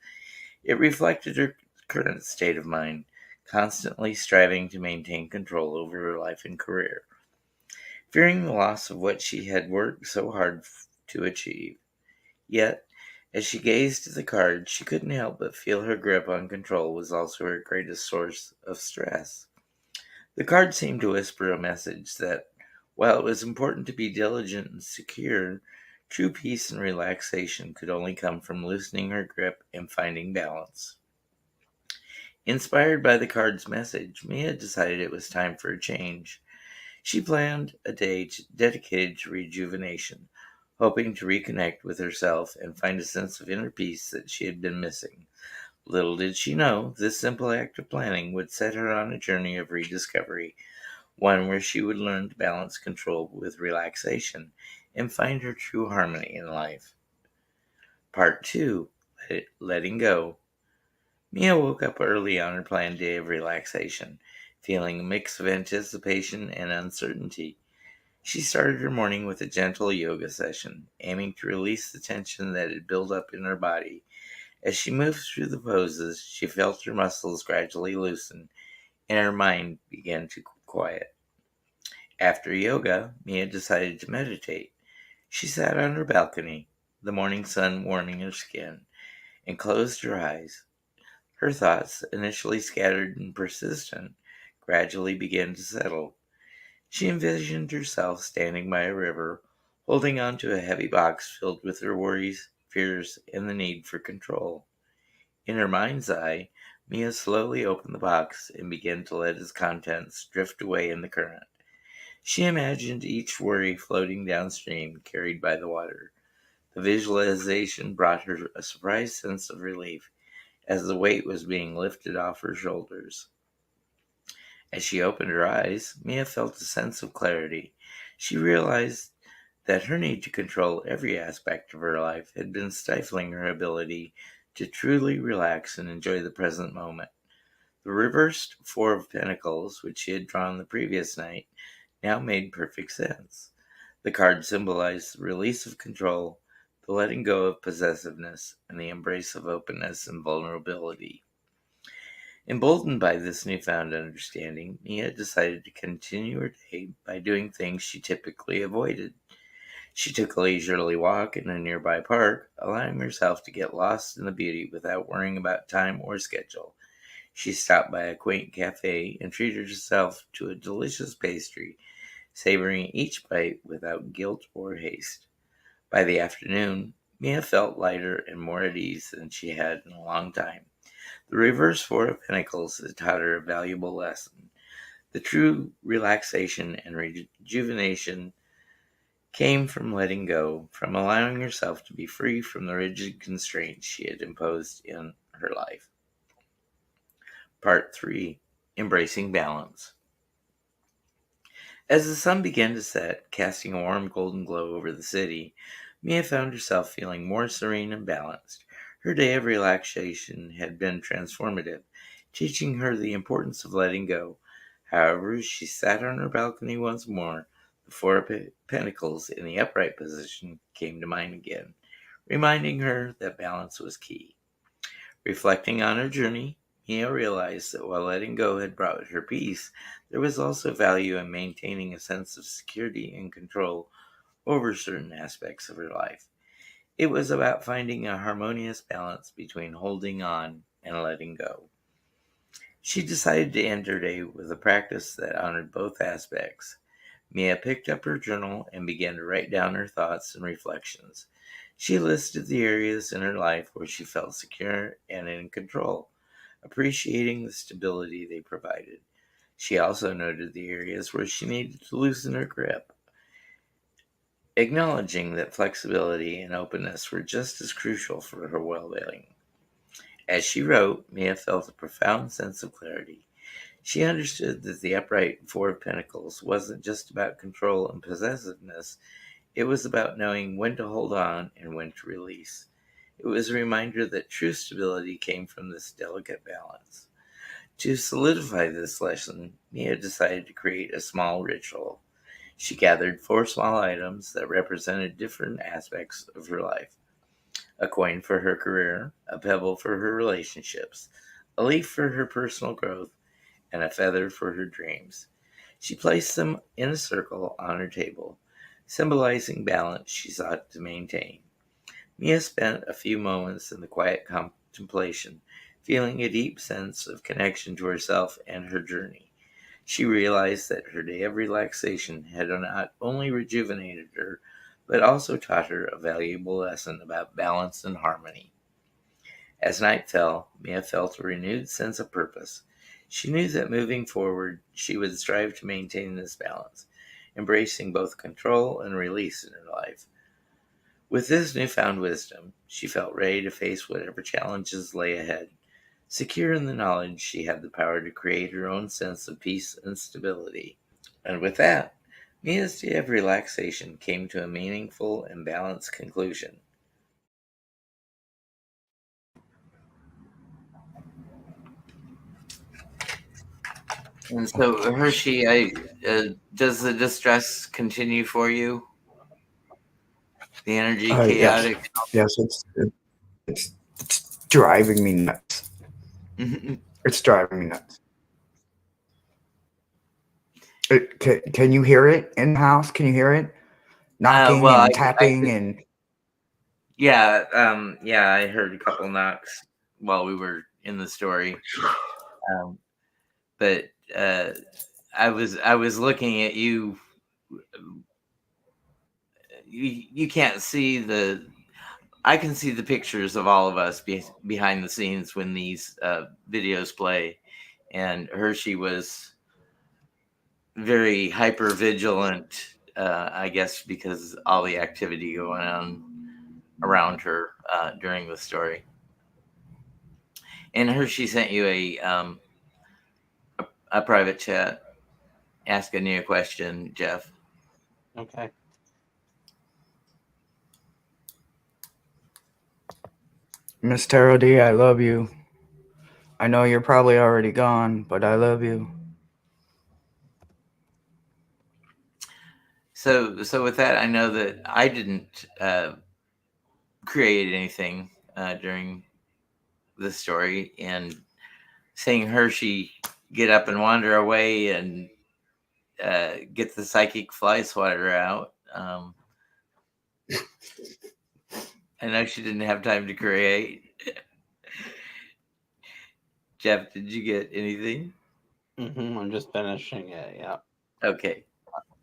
It reflected her current state of mind, constantly striving to maintain control over her life and career, fearing the loss of what she had worked so hard to achieve. Yet, as she gazed at the card, she couldn't help but feel her grip on control was also her greatest source of stress. The card seemed to whisper a message that, while it was important to be diligent and secure, true peace and relaxation could only come from loosening her grip and finding balance. Inspired by the card's message, Mia decided it was time for a change. She planned a day dedicated to rejuvenation, hoping to reconnect with herself and find a sense of inner peace that she had been missing. Little did she know, this simple act of planning would set her on a journey of rediscovery, one where she would learn to balance control with relaxation and find her true harmony in life. Part 2, Letting Go. Mia woke up early on her planned day of relaxation, feeling a mix of anticipation and uncertainty. She started her morning with a gentle yoga session, aiming to release the tension that had built up in her body. As she moved through the poses, she felt her muscles gradually loosen, and her mind began to quiet. After yoga, Mia decided to meditate. She sat on her balcony, the morning sun warming her skin, and closed her eyes. Her thoughts, initially scattered and persistent, gradually began to settle. She envisioned herself standing by a river, holding on to a heavy box filled with her worries, fears, and the need for control. In her mind's eye, Mia slowly opened the box and began to let its contents drift away in the current. She imagined each worry floating downstream, carried by the water. The visualization brought her a surprised sense of relief as the weight was being lifted off her shoulders. As she opened her eyes, Mia felt a sense of clarity. She realized that her need to control every aspect of her life had been stifling her ability to truly relax and enjoy the present moment. The reversed Four of Pentacles, which she had drawn the previous night, now made perfect sense. The card symbolized the release of control, the letting go of possessiveness, and the embrace of openness and vulnerability. Emboldened by this newfound understanding, Mia decided to continue her day by doing things she typically avoided. She took a leisurely walk in a nearby park, allowing herself to get lost in the beauty without worrying about time or schedule. She stopped by a quaint cafe and treated herself to a delicious pastry, savoring each bite without guilt or haste. By the afternoon, Mia felt lighter and more at ease than she had in a long time. The reverse Four of Pentacles had taught her a valuable lesson. The true relaxation and rejuvenation came from letting go, from allowing herself to be free from the rigid constraints she had imposed in her life. Part 3, Embracing Balance. As the sun began to set, casting a warm golden glow over the city, Mia found herself feeling more serene and balanced. Her day of relaxation had been transformative, teaching her the importance of letting go. However, as she sat on her balcony once more, the Four of Pentacles in the upright position came to mind again, reminding her that balance was key. Reflecting on her journey, Mia realized that while letting go had brought her peace, there was also value in maintaining a sense of security and control over certain aspects of her life. It was about finding a harmonious balance between holding on and letting go. She decided to end her day with a practice that honored both aspects. Mia picked up her journal and began to write down her thoughts and reflections. She listed the areas in her life where she felt secure and in control, appreciating the stability they provided. She also noted the areas where she needed to loosen her grip, acknowledging that flexibility and openness were just as crucial for her well-being. As she wrote, Mia felt a profound sense of clarity. She understood that the upright Four of Pentacles wasn't just about control and possessiveness, it was about knowing when to hold on and when to release. It was a reminder that true stability came from this delicate balance. To solidify this lesson, Mia decided to create a small ritual. She gathered 4 small items that represented different aspects of her life: a coin for her career, a pebble for her relationships, a leaf for her personal growth, and a feather for her dreams. She placed them in a circle on her table, symbolizing balance she sought to maintain. Mia spent a few moments in the quiet contemplation, feeling a deep sense of connection to herself and her journey. She realized that her day of relaxation had not only rejuvenated her, but also taught her a valuable lesson about balance and harmony. As night fell, Mia felt a renewed sense of purpose. She knew that moving forward, she would strive to maintain this balance, embracing both control and release in her life. With this newfound wisdom, she felt ready to face whatever challenges lay ahead, secure in the knowledge she had the power to create her own sense of peace and stability. And with that, Mia's day of relaxation came to a meaningful and balanced conclusion. And so, Hershey, does the distress continue for you? The energy Yes, chaotic? yes, it's driving me nuts. It's driving me nuts. Can you hear it in the house? Can you hear it knocking Well, and I tapping could, and? yeah, I heard a couple knocks while we were in the story, um, but I was looking at you. You can't see the. I can see the pictures of all of us behind the scenes when these videos play, and Hershey was very hyper vigilant. I guess because all the activity going on around her during the story. And Hershey sent you a private chat asking you a question, Jeff. Okay. Miss Tarot D, I love you. I know you're probably already gone, but I love you. So with that, I know that I didn't create anything during the story, and seeing Hershey get up and wander away and get the psychic fly swatter out. I know she didn't have time to create. Jeff, did you get anything? I'm just finishing it. Yeah. Okay.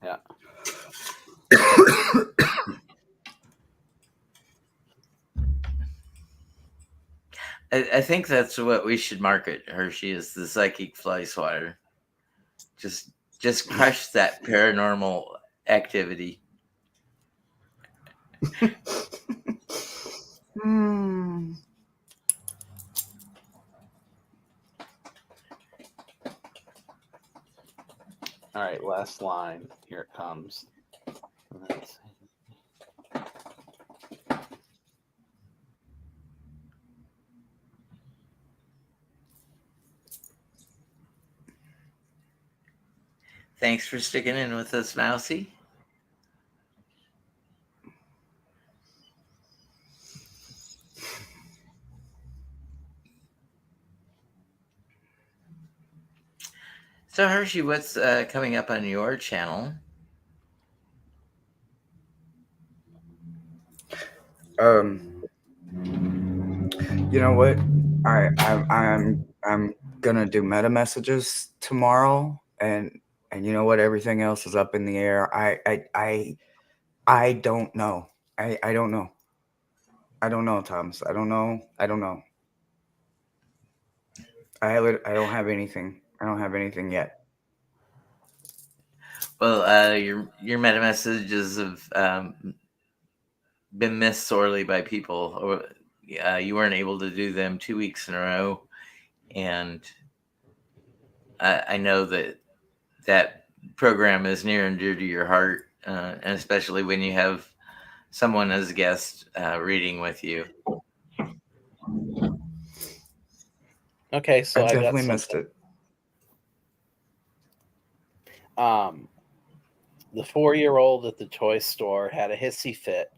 Yeah. I think that's what we should market Hershey is the psychic fly swatter. Just crush that paranormal activity. All right. Last line. Here it comes. Let's see. Thanks for sticking in with us, Mousy. So Hershey, what's coming up on your channel? You know what? I'm gonna do meta messages tomorrow, and you know what? Everything else is up in the air. I don't know. I don't know. I don't know, Thomas. I don't know. I don't know. I don't have anything. I don't have anything yet. Well, your meta messages have been missed sorely by people. Or you weren't able to do them 2 weeks in a row, and I know that program is near and dear to your heart, and especially when you have someone as a guest reading with you. Okay, so I I got definitely missed something. it. The 4-year-old at the toy store had a hissy fit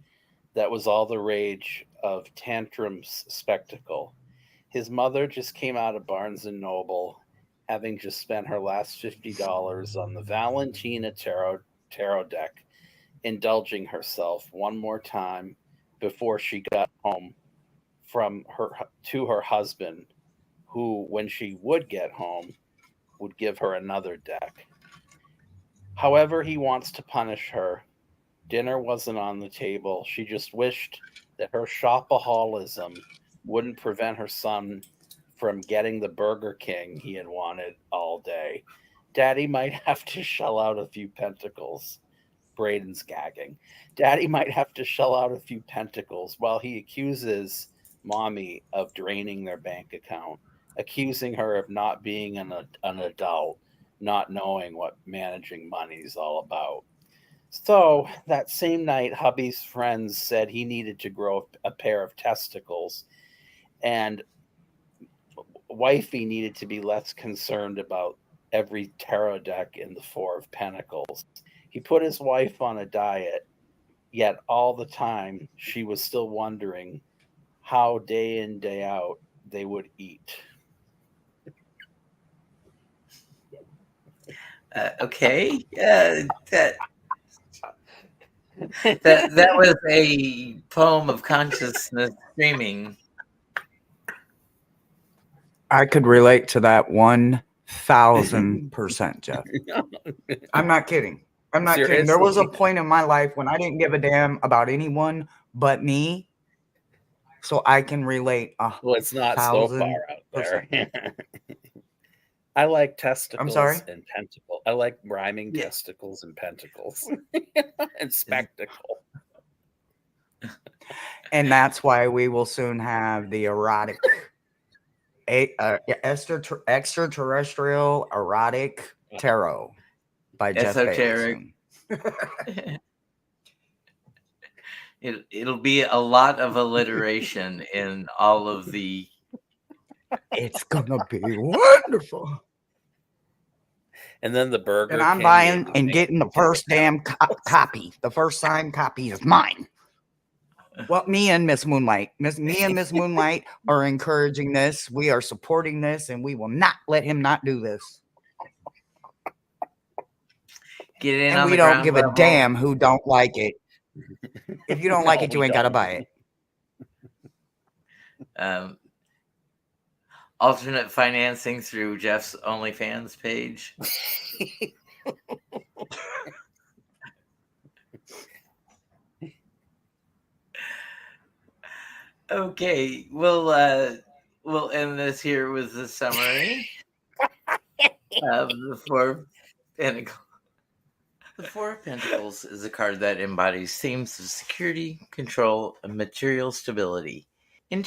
that was all the rage of Tantrum's spectacle. His mother just came out of Barnes and Noble, having just spent her last $50 on the Valentina tarot deck, indulging herself one more time before she got home from her to her husband, who, when she would get home, would give her another deck. However, he wants to punish her. Dinner wasn't on the table. She just wished that her shopaholism wouldn't prevent her son from getting the Burger King he had wanted all day. Daddy might have to shell out a few pentacles. Braden's gagging. Daddy might have to shell out a few pentacles while he accuses mommy of draining their bank account, accusing her of not being an adult, not knowing what managing money is all about. So that same night, hubby's friends said he needed to grow a pair of testicles, and wifey needed to be less concerned about every tarot deck in the Four of Pentacles. He put his wife on a diet, yet all the time she was still wondering how day in, day out they would eat. Okay, that was a poem of consciousness streaming. I could relate to that 1,000%, Jeff. I'm not kidding. I'm not kidding. There was a point in my life when I didn't give a damn about anyone but me, so I can relate. Well, it's not so far out there. I like testicles and pentacle. I like rhyming testicles and pentacles and spectacle. And that's why we will soon have the erotic, extraterrestrial erotic tarot by Jeff Bailey. It'll be a lot of alliteration in all of the. It's gonna be wonderful. And then the Burger and I'm King buying and getting the first damn copy. The first signed copy is mine. Well, me and Miss Moonlight are encouraging this. We are supporting this, and we will not let him not do this. Get in and on we the don't give level. a damn who don't like it. If you don't like it, you ain't got to buy it. Alternate financing through Jeff's OnlyFans page. Okay, we'll end this here with the summary of the Four of Pentacles. The Four of Pentacles is a card that embodies themes of security, control, and material stability. In